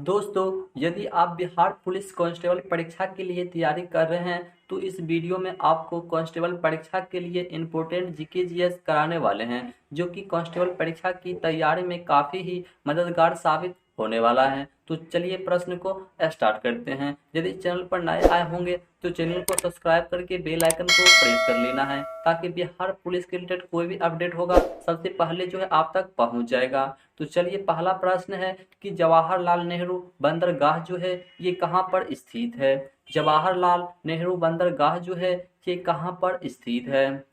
दोस्तों, यदि आप बिहार पुलिस कांस्टेबल परीक्षा के लिए तैयारी कर रहे हैं तो इस वीडियो में आपको कांस्टेबल परीक्षा के लिए इम्पोर्टेंट जीके जीएस कराने वाले हैं, जो कि कांस्टेबल परीक्षा की तैयारी में काफ़ी ही मददगार साबित होने वाला है। तो चलिए प्रश्न को स्टार्ट करते हैं। यदि चैनल पर नए आए होंगे तो चैनल को सब्सक्राइब करके बेल आइकन को प्रेस कर लेना है, ताकि बिहार पुलिस के रिलेटेड कोई भी अपडेट होगा सबसे पहले जो है आप तक पहुंच जाएगा। तो चलिए, पहला प्रश्न है कि जवाहरलाल नेहरू बंदरगाह जो है ये कहाँ पर स्थित है। जवाहरलाल नेहरू बंदरगाह जो है ये कहाँ पर स्थित है।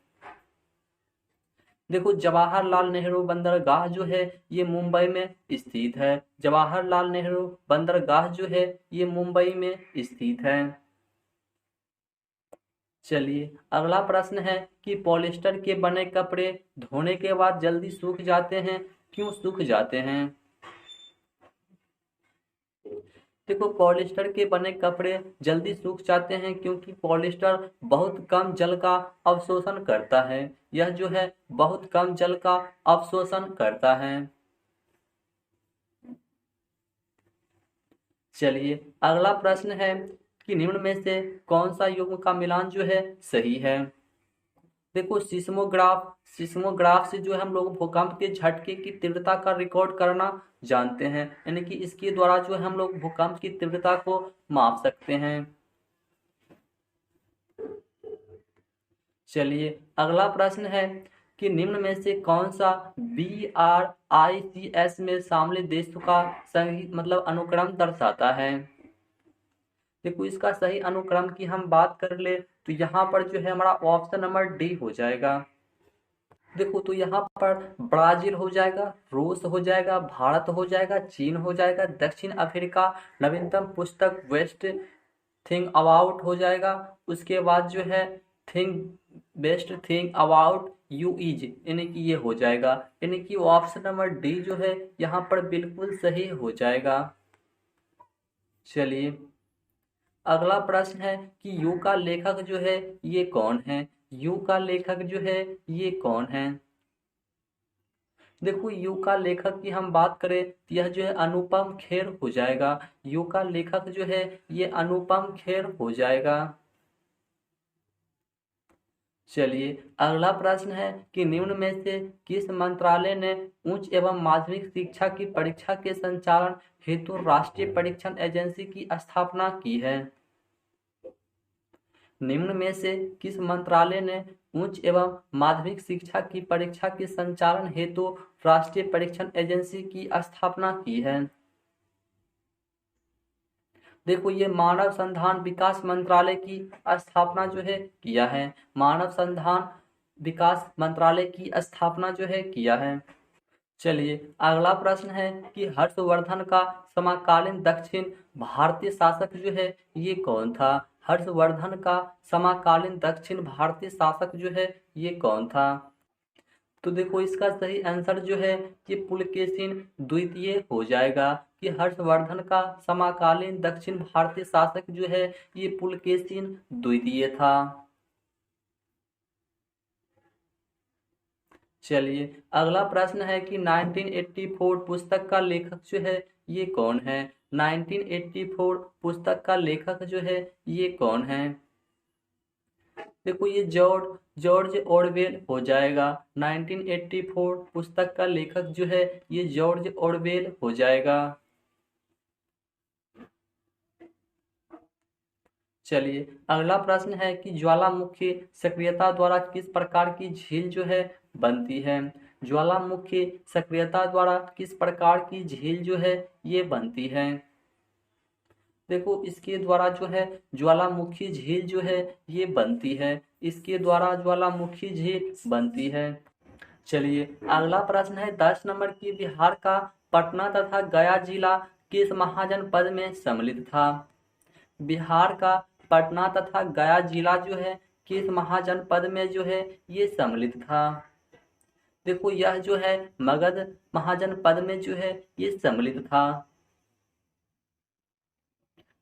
देखो, जवाहरलाल नेहरू बंदरगाह जो है ये मुंबई में स्थित है। जवाहरलाल नेहरू बंदरगाह जो है ये मुंबई में स्थित है। चलिए, अगला प्रश्न है कि पॉलिस्टर के बने कपड़े धोने के बाद जल्दी सूख जाते हैं, क्यों सूख जाते हैं। देखो, पॉलिस्टर के बने कपड़े जल्दी सूख जाते हैं क्योंकि पॉलिस्टर बहुत कम जल का अवशोषण करता है। यह जो है बहुत कम जल का अवशोषण करता है। चलिए, अगला प्रश्न है कि निम्न में से कौन सा युग्म का मिलान जो है सही है। देखो, सिस्मोग्राफ से जो है हम लोग भूकंप के झटके की तीव्रता का रिकॉर्ड करना जानते हैं, यानी कि इसके द्वारा जो है हम लोग भूकंप की तीव्रता को माप सकते हैं। चलिए, अगला प्रश्न है कि निम्न में से कौन सा BRICS में शामिल देशों का सही अनुक्रम दर्शाता है। देखो, इसका सही अनुक्रम की हम बात कर ले तो यहाँ पर जो है हमारा ऑप्शन नंबर डी हो जाएगा। देखो, तो यहाँ पर ब्राजील हो जाएगा, रूस हो जाएगा, भारत हो जाएगा, चीन हो जाएगा, दक्षिण अफ्रीका, नवीनतम पुस्तक वेस्ट थिंग अबाउट हो जाएगा। उसके बाद जो है thing best thing about you is, यानी कि ये हो जाएगा, यानी कि ऑप्शन नंबर डी जो है यहाँ पर बिल्कुल सही हो जाएगा। चलिए, अगला प्रश्न है कि यू का लेखक जो है ये कौन है। यू का लेखक जो है ये कौन है। देखो, यू का लेखक की हम बात करें तो यह जो है अनुपम खेर हो जाएगा। यू का लेखक जो है ये अनुपम खेर हो जाएगा। चलिए, अगला प्रश्न है कि निम्न में से किस मंत्रालय ने उच्च एवं माध्यमिक शिक्षा की परीक्षा के संचालन हेतु राष्ट्रीय परीक्षण एजेंसी की स्थापना की है। निम्न में से किस मंत्रालय ने उच्च एवं माध्यमिक शिक्षा की परीक्षा के संचालन हेतु राष्ट्रीय परीक्षण एजेंसी की स्थापना की है। देखो, ये मानव संधान विकास मंत्रालय की स्थापना जो है किया है। मानव संधान विकास मंत्रालय की स्थापना जो है किया है। चलिए, अगला प्रश्न है कि हर्षवर्धन का समकालीन दक्षिण भारतीय शासक जो है ये कौन था। हर्षवर्धन का समकालीन दक्षिण भारतीय शासक जो है ये कौन था। तो देखो, इसका सही आंसर जो है ये पुलकेशिन द्वितीय हो जाएगा, कि हर्षवर्धन का समकालीन दक्षिण भारतीय शासक जो है ये पुलकेशिन द्वितीय था। चलिए, अगला प्रश्न है कि 1984 पुस्तक का लेखक जो है ये कौन है। 1984 पुस्तक का लेखक जो है ये कौन है। देखो, ये जॉर्ज ऑरवेल हो जाएगा। 1984 पुस्तक का लेखक जो है ये जॉर्ज ऑरवेल हो जाएगा। चलिए, अगला प्रश्न है कि ज्वालामुखी सक्रियता द्वारा किस प्रकार की झील जो है बनती है। ज्वालामुखी सक्रियता द्वारा किस प्रकार की झील जो है ये बनती है। देखो, इसके द्वारा जो है ज्वालामुखी झील जो है ये बनती है। इसके द्वारा ज्वालामुखी झील बनती है। चलिए, अगला प्रश्न है 10 नंबर की, बिहार का पटना तथा गया जिला किस महाजनपद में सम्मिलित था। बिहार का पटना तथा गया जिला जो है किस महाजनपद में जो है ये सम्मिलित था। देखो, यह जो है मगध महाजनपद में जो है ये सम्मिलित था।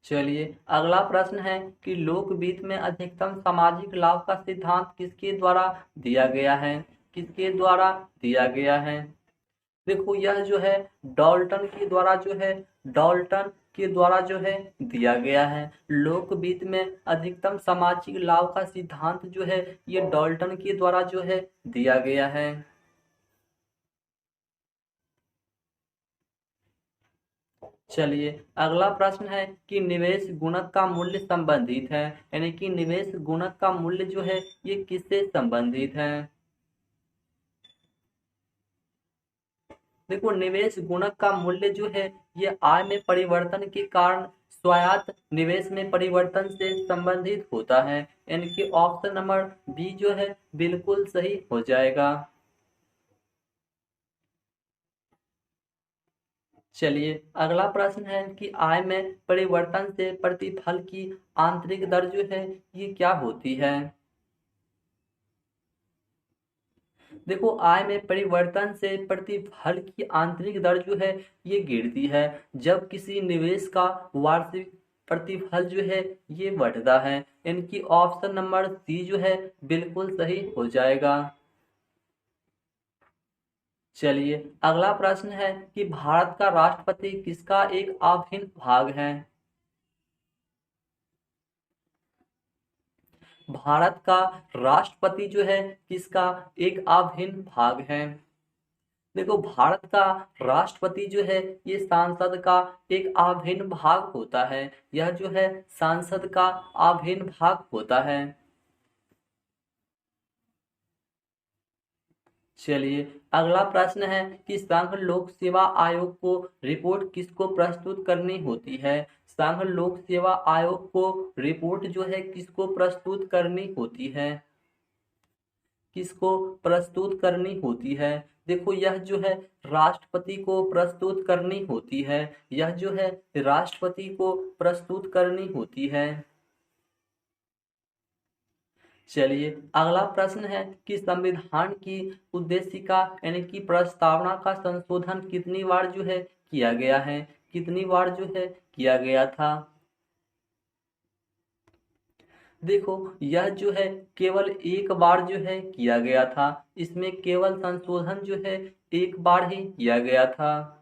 चलिए, अगला प्रश्न है कि लोकवित्त में अधिकतम सामाजिक लाभ का सिद्धांत किसके द्वारा दिया गया है। किसके द्वारा दिया गया है। देखो यह जो है डॉल्टन के द्वारा जो है दिया गया है। लोकविद में अधिकतम सामाजिक लाभ का सिद्धांत जो है ये डॉल्टन के द्वारा जो है दिया गया है। चलिए अगला प्रश्न है कि निवेश गुणक का मूल्य संबंधित है, यानी कि निवेश गुणक का मूल्य जो है ये किससे संबंधित है। देखो निवेश गुणक का मूल्य जो है ये आय में परिवर्तन के कारण स्वायत्त निवेश में परिवर्तन से संबंधित होता है, यानी कि ऑप्शन नंबर बी जो है बिल्कुल सही हो जाएगा। चलिए अगला प्रश्न है कि आय में परिवर्तन से प्रतिफल की आंतरिक दर जो है ये क्या होती है। देखो आय में परिवर्तन से प्रतिफल की आंतरिक दर जो है ये गिरती है जब किसी निवेश का वार्षिक प्रतिफल जो है ये बढ़ता है। इनकी ऑप्शन नंबर सी जो है बिल्कुल सही हो जाएगा। चलिए अगला प्रश्न है कि भारत का राष्ट्रपति किसका एक अभिन्न भाग है। भारत का राष्ट्रपति जो है किसका एक अभिन्न भाग है। देखो भारत का राष्ट्रपति जो है ये सांसद का एक अभिन्न भाग होता है। यह जो है सांसद का अभिन्न भाग होता है। चलिए अगला प्रश्न है कि संघ लोक सेवा आयोग को रिपोर्ट किसको प्रस्तुत करनी होती है। संघ लोक सेवा आयोग को रिपोर्ट जो है किसको प्रस्तुत करनी होती है। किसको प्रस्तुत करनी होती है। देखो यह जो है राष्ट्रपति को प्रस्तुत करनी होती है। यह जो है राष्ट्रपति को प्रस्तुत करनी होती है। चलिए अगला प्रश्न है कि संविधान की उद्देशिका यानी कि प्रस्तावना का संशोधन कितनी बार जो है किया गया है। कितनी बार जो है किया गया था। देखो यह जो है केवल एक बार जो है किया गया था। इसमें केवल संशोधन जो है एक बार ही किया गया था।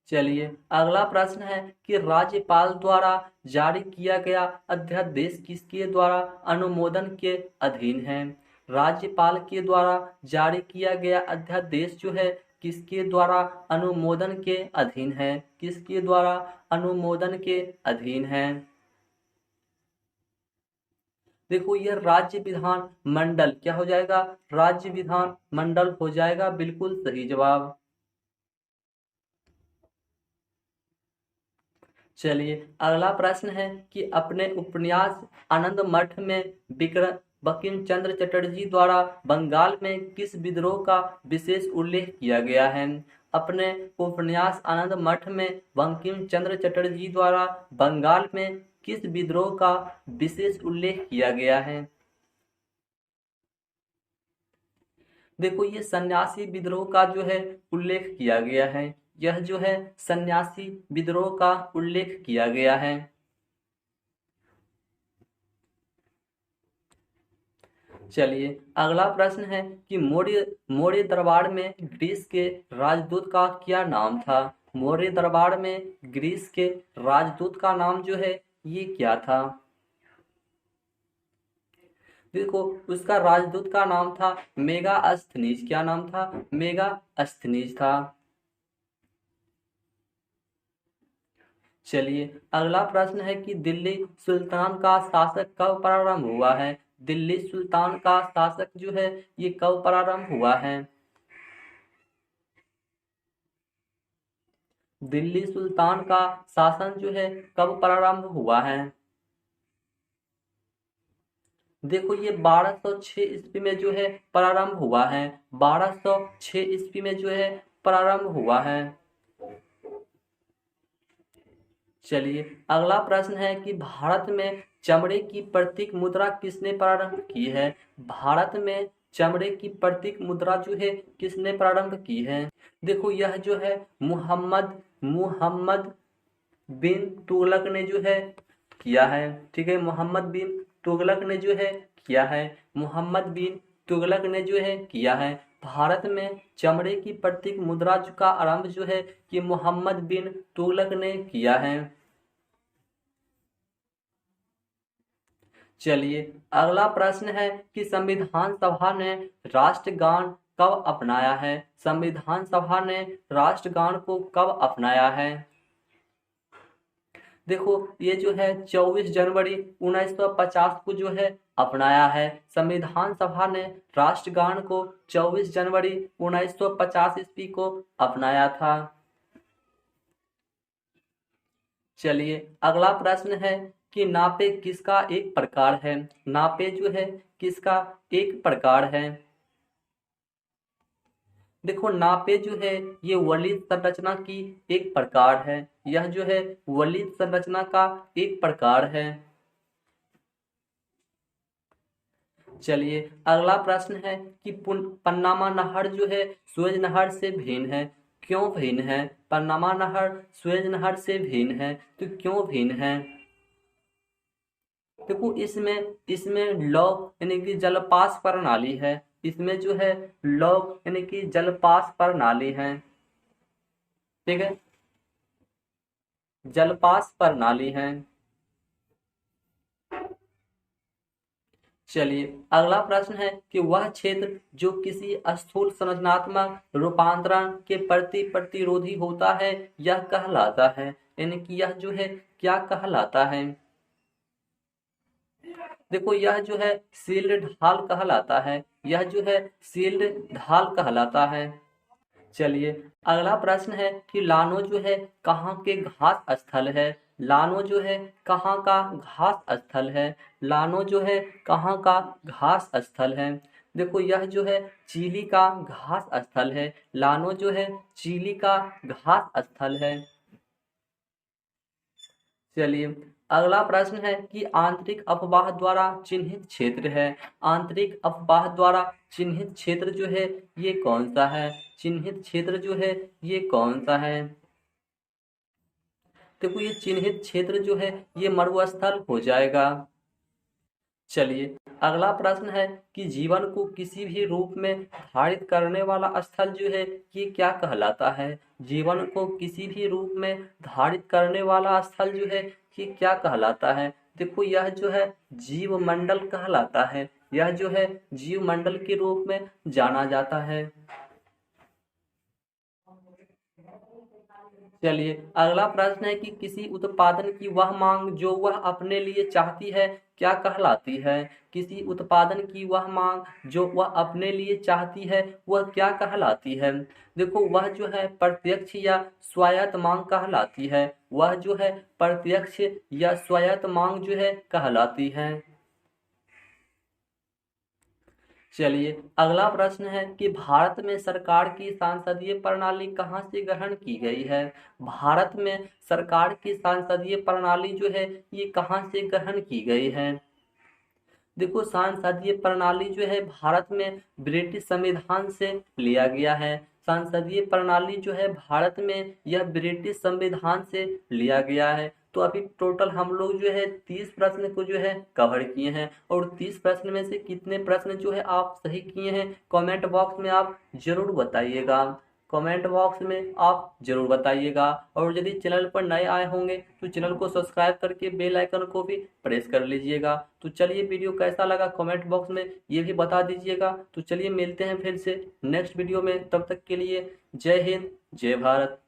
चलिए अगला प्रश्न है कि राज्यपाल द्वारा जारी किया गया अध्यादेश किसके द्वारा अनुमोदन के अधीन है। राज्यपाल के द्वारा जारी किया गया अध्यादेश जो है किसके द्वारा अनुमोदन के अधीन है। किसके द्वारा अनुमोदन के अधीन है। देखो यह राज्य विधान मंडल क्या हो जाएगा। राज्य विधान मंडल हो जाएगा बिल्कुल सही जवाब। चलिए अगला प्रश्न है कि अपने उपन्यास आनंद मठ में विक्रम बंकिम चंद्र चटर्जी द्वारा बंगाल में किस विद्रोह का विशेष उल्लेख किया गया है। अपने उपन्यास आनंद मठ में बंकिम चंद्र चटर्जी द्वारा बंगाल में किस विद्रोह का विशेष उल्लेख किया गया है। देखो ये सन्यासी विद्रोह का जो है उल्लेख किया गया है। यह जो है सन्यासी विद्रोह का उल्लेख किया गया है। चलिए अगला प्रश्न है कि मौर्य मौर्य दरबार में ग्रीस के राजदूत का क्या नाम था। मौर्य दरबार में ग्रीस के राजदूत का नाम जो है ये क्या था। देखो उसका राजदूत का नाम था मेगा अस्थनीज। क्या नाम था। मेगा अस्थनीज था। चलिए अगला प्रश्न है कि दिल्ली सुल्तान का शासक कब प्रारंभ हुआ है। दिल्ली सुल्तान का शासक जो है ये कब प्रारंभ हुआ है। दिल्ली सुल्तान का शासन जो है कब प्रारंभ हुआ है। देखो ये 1206 ईस्वी में जो है प्रारंभ हुआ है। 1206 ईस्वी में जो है प्रारंभ हुआ है। चलिए अगला प्रश्न है कि भारत में चमड़े की प्रतीक मुद्रा किसने प्रारंभ की है। भारत में चमड़े की प्रतीक मुद्रा जो है किसने प्रारंभ की है। देखो यह जो है मुहम्मद मुहम्मद बिन तुगलक ने जो है किया है। ठीक है मोहम्मद बिन तुगलक ने जो है किया है। मोहम्मद बिन तुगलक ने जो है किया है। भारत में चमड़े की प्रतीक मुद्रा का आरंभ जो है कि मोहम्मद बिन तुगलक ने किया है। चलिए अगला प्रश्न है कि संविधान सभा ने राष्ट्रगान कब अपनाया है? संविधान सभा ने राष्ट्रगान को कब अपनाया है? देखो ये जो है 24 जनवरी 1950 को जो है अपनाया है। संविधान सभा ने राष्ट्रगान को 24 जनवरी 1950 ईस्वी को अपनाया था। चलिए अगला प्रश्न है कि नापे किसका एक प्रकार है? नापे जो है किसका एक प्रकार है? देखो नापे जो है ये वलित संरचना की एक प्रकार है। यह जो है वलित संरचना का एक प्रकार है। चलिए अगला प्रश्न है कि पन्नामा नहर जो है सुएज नहर से भिन्न है। क्यों भिन्न है? पन्नामा नहर सुएज नहर से भिन्न है, तो क्यों भिन्न है? देखो इसमें इसमें लौह यानी कि जलपास प्रणाली है। इसमें जो है लौह यानी कि जलपास प्रणाली है। ठीक है, जलपास प्रणाली है। चलिए अगला प्रश्न है कि वह क्षेत्र जो किसी स्थूल संरचनात्मक रूपांतरण के प्रति प्रतिरोधी होता है यह कहलाता है। यानी कि यह जो है क्या कहलाता है? देखो यह जो है शील्ड ढाल कहलाता है। यह जो है शील्ड ढाल कहलाता है। चलिए अगला प्रश्न है कि लानो जो है कहाँ के घास स्थल है? लानो जो है कहाँ का घास स्थल है? लानो जो है कहाँ का घास स्थल है? देखो यह जो है चिली का घास स्थल है। लानो जो है चिली का घास स्थल है। चलिए अगला प्रश्न है कि आंतरिक अपवाह द्वारा चिन्हित क्षेत्र है। आंतरिक अपवाह द्वारा चिन्हित क्षेत्र जो है ये कौन सा है? चिन्हित क्षेत्र जो है ये कौन सा है? देखो ये चिन्हित क्षेत्र जो है ये मरुस्थल हो जाएगा। चलिए अगला प्रश्न है कि जीवन को किसी भी रूप में धारित करने वाला स्थल जो है ये क्या कहलाता है? जीवन को किसी भी रूप में धारित करने वाला स्थल जो है ये क्या कहलाता है? देखो यह जो है जीव मंडल कहलाता है। यह जो है जीव मंडल के रूप में जाना जाता है। चलिए अगला प्रश्न है कि किसी उत्पादन की वह मांग जो वह अपने लिए चाहती है क्या कहलाती है? किसी उत्पादन की वह मांग जो वह अपने लिए चाहती है वह क्या कहलाती है? देखो वह जो है प्रत्यक्ष या स्वायत्त मांग कहलाती है। वह जो है प्रत्यक्ष या स्वायत्त मांग जो है कहलाती है। चलिए अगला प्रश्न है कि भारत में सरकार की सांसदीय प्रणाली कहाँ से ग्रहण की गई है? भारत में सरकार की सांसदीय प्रणाली जो है ये कहाँ से ग्रहण की गई है? देखो सांसदीय प्रणाली जो है भारत में ब्रिटिश संविधान से लिया गया है। संसदीय प्रणाली जो है भारत में यह ब्रिटिश संविधान से लिया गया है। तो अभी टोटल हम लोग जो है 30 प्रश्न को जो है कवर किए हैं और 30 प्रश्न में से कितने प्रश्न जो है आप सही किए हैं कमेंट बॉक्स में आप जरूर बताइएगा। कमेंट बॉक्स में आप जरूर बताइएगा और यदि चैनल पर नए आए होंगे तो चैनल को सब्सक्राइब करके बेल आइकन को भी प्रेस कर लीजिएगा। तो चलिए वीडियो कैसा लगा कमेंट बॉक्स में ये भी बता दीजिएगा। तो चलिए मिलते हैं फिर से नेक्स्ट वीडियो में, तब तक के लिए जय हिंद जय भारत।